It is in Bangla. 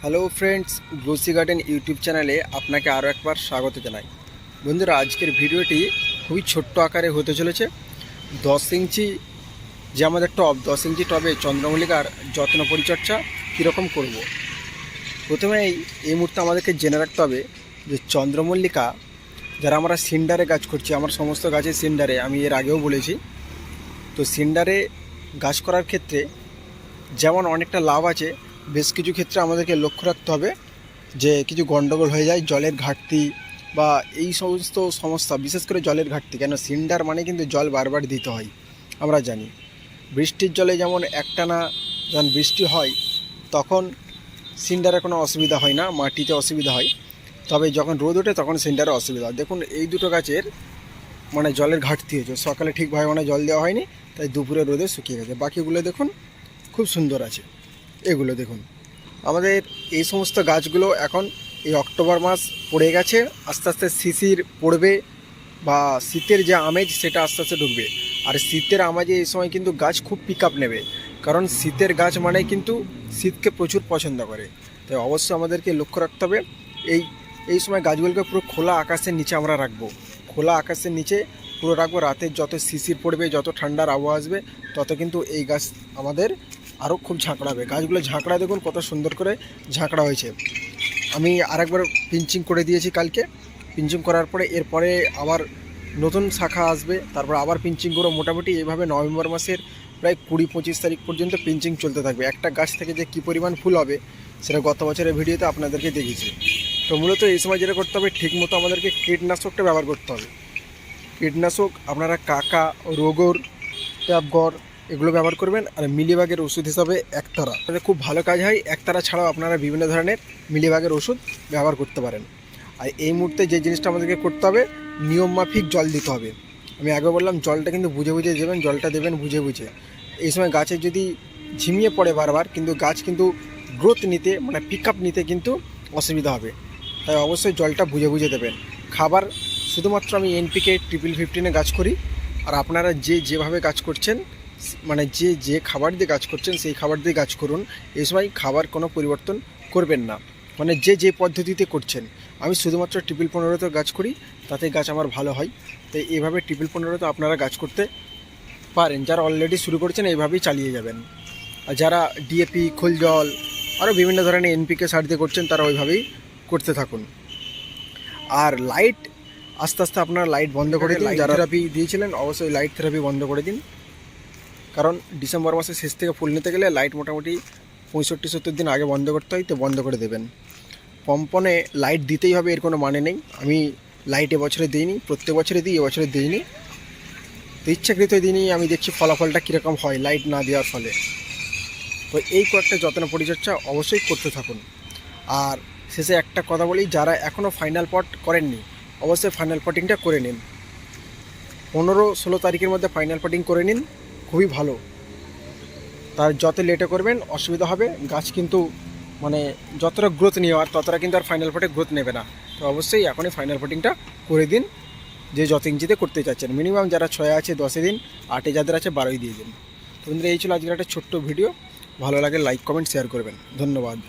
Hello friends, glossy garden YouTube চ্যানেলে আপনাকে আরও একবার স্বাগত জানাই। বন্ধুরা, আজকের ভিডিওটি খুবই ছোট্ট আকারে হতে চলেছে। 10 ইঞ্চি যে আমাদের টব, 10 ইঞ্চি টবে চন্দ্রমল্লিকার যত্ন পরিচর্যা কীরকম করব। প্রথমেই এই মুহূর্তে আমাদেরকে জেনে রাখতে হবে যে চন্দ্রমল্লিকা যারা আমরা সিন্ডারে গাছ করছি, আমার সমস্ত গাছের সিন্ডারে, আমি এর আগেও বলেছি, তো সিন্ডারে গাছ করার ক্ষেত্রে যেমন অনেকটা লাভ আছে, বেশ কিছু ক্ষেত্রে আমাদেরকে লক্ষ্য রাখতে হবে যে কিছু গন্ডগোল হয়ে যায়, জলের ঘাটতি বা এই সমস্ত সমস্যা, বিশেষ করে জলের ঘাটতি। কেন, সিন্ডার মানে কিন্তু জল বারবার দিতে হয়, আমরা জানি। বৃষ্টির জলে যেমন একটানা যখন বৃষ্টি হয় তখন সিন্ডারে কোনো অসুবিধা হয় না, মাটিতে অসুবিধা হয়, তবে যখন রোদ ওঠে তখন সিন্ডারে অসুবিধা হয়। দেখুন, এই দুটো গাছের মানে জলের ঘাটতি হয়েছে, সকালে ঠিকভাবে মানে জল দেওয়া হয়নি, তাই দুপুরে রোদে শুকিয়ে গেছে। বাকিগুলো দেখুন খুব সুন্দর আছে। এগুলো দেখুন, আমাদের এই সমস্ত গাছগুলো এখন এই অক্টোবর মাস পড়ে গেছে, আস্তে আস্তে শিশির পড়বে বা শীতের যে আমেজ সেটা আস্তে আস্তে ঢুকবে। আর শীতের আমেজে এই সময় কিন্তু গাছ খুব পিক আপ নেবে, কারণ শীতের গাছ মানে কিন্তু শীতকে প্রচুর পছন্দ করে। তাই অবশ্যই আমাদেরকে লক্ষ্য রাখতে হবে এই সময় গাছগুলোকে পুরো খোলা আকাশের নিচে আমরা রাখবো। খোলা আকাশের নিচে পুরো রাখবো। রাতে যত শিশির পড়বে, যত ঠান্ডার আবহাওয়া আসবে, তত কিন্তু এই গাছ আমাদের আরও খুব ঝাঁকড়াবে। গাছগুলো ঝাঁকড়া দেখুন কত সুন্দর করে ঝাঁকড়া হয়েছে। আমি আরেকবার পিঞ্চিং করে দিয়েছি কালকে। পিঞ্চিং করার পরে এরপরে আবার নতুন শাখা আসবে, তারপর আবার পিঞ্চিং করে মোটামুটি এইভাবে নভেম্বর মাসের প্রায় 20-25 তারিখ পর্যন্ত পিঞ্চিং চলতে থাকবে। একটা গাছ থেকে যে কী পরিমাণ ফুল হবে সেটা গত বছরের ভিডিওতে আপনাদেরকে দেখিয়েছি। তো মূলত এই সময় যেটা করতে হবে, ঠিকমতো আমাদেরকে কীটনাশকটা ব্যবহার করতে হবে। কীটনাশক আপনারা কাকা, রোগর, ট্যাপগড় এগুলো ব্যবহার করবেন। আর মিলিবাগের ওষুধ হিসাবে একতারা, তাহলে খুব ভালো কাজ হয়। একতারা ছাড়াও আপনারা বিভিন্ন ধরনের মিলিবাগের ওষুধ ব্যবহার করতে পারেন। আর এই মুহূর্তে যে জিনিসটা আমাদেরকে করতে হবে, নিয়ম মাফিক জল দিতে হবে। আমি আগে বললাম, জলটা কিন্তু বুঝে বুঝে দেবেন, জলটা দেবেন বুঝে বুঝে। এই সময় গাছে যদি ঝিমিয়ে পড়ে বারবার, কিন্তু গাছ কিন্তু গ্রোথ নিতে মানে পিক আপ নিতে কিন্তু অসুবিধা হবে। তাই অবশ্যই জলটা বুঝে বুঝে দেবেন। খাবার শুধুমাত্র আমি এনপিকে 1515 গাছ করি। আর আপনারা যেভাবে গাছ করছেন, মানে যে খাবার দিয়ে গাছ করছেন সেই খাবার দিয়ে গাছ করুন। এই সময় খাবার কোনো পরিবর্তন করবেন না, মানে যে পদ্ধতিতে করছেন। আমি শুধুমাত্র 1515 গাছ করি, তাতে গাছ আমার ভালো হয়। তাই এইভাবে 1515 আপনারা গাছ করতে পারেন। যারা অলরেডি শুরু করেছেন এইভাবেই চালিয়ে যাবেন। আর যারা ডিএপি, খোল জল, আরও বিভিন্ন ধরনের এনপিকে সার দিয়ে করছেন, তারা ওইভাবেই করতে থাকুন। আর লাইট আস্তে আস্তে আপনারা লাইট বন্ধ করে দিন। যারা থেরাপি দিয়েছিলেন অবশ্যই লাইট থেরাপি বন্ধ করে দিন, কারণ ডিসেম্বর মাসের শেষ থেকে ফুল নিতে গেলে লাইট মোটামুটি 65-70 দিন আগে বন্ধ করতে হয়, তো বন্ধ করে দেবেন। পম্পনে লাইট দিতেই হবে এর কোনো মানে নেই। আমি লাইট এবছরে দিইনি, প্রত্যেক বছরে দিই, এবছরে দিইনি। তো ইচ্ছাকৃত দিনই, আমি দেখছি ফলাফলটা কীরকম হয় লাইট না দেওয়ার ফলে। তো এই কয়েকটা যত্ন পরিচর্যা অবশ্যই করতে থাকুন। আর শেষে একটা কথা বলি, যারা এখনও ফাইনাল পট করেননি অবশ্যই ফাইনাল পটিংটা করে নিন। 15-16 তারিখের মধ্যে ফাইনাল পটিং করে নিন, খুবই ভালো। তার যত লেটে করবেন অসুবিধা হবে। গাছ কিন্তু মানে যতটা গ্রোথ নেওয়ার ততটা কিন্তু আর ফাইনাল পটে গ্রোথ নেবে না। তো অবশ্যই এখনই ফাইনাল পটিংটা করে দিন, যে যত ইঞ্চিতে করতে চাচ্ছেন। মিনিমাম যারা 6 আছে 10 দিন, 8 যাদের আছে 12 দিয়ে দিন। তো বন্ধুরা, এই ছিল আজকের একটা ছোট্ট ভিডিও। ভালো লাগে লাইক, কমেন্ট, শেয়ার করবেন। ধন্যবাদ।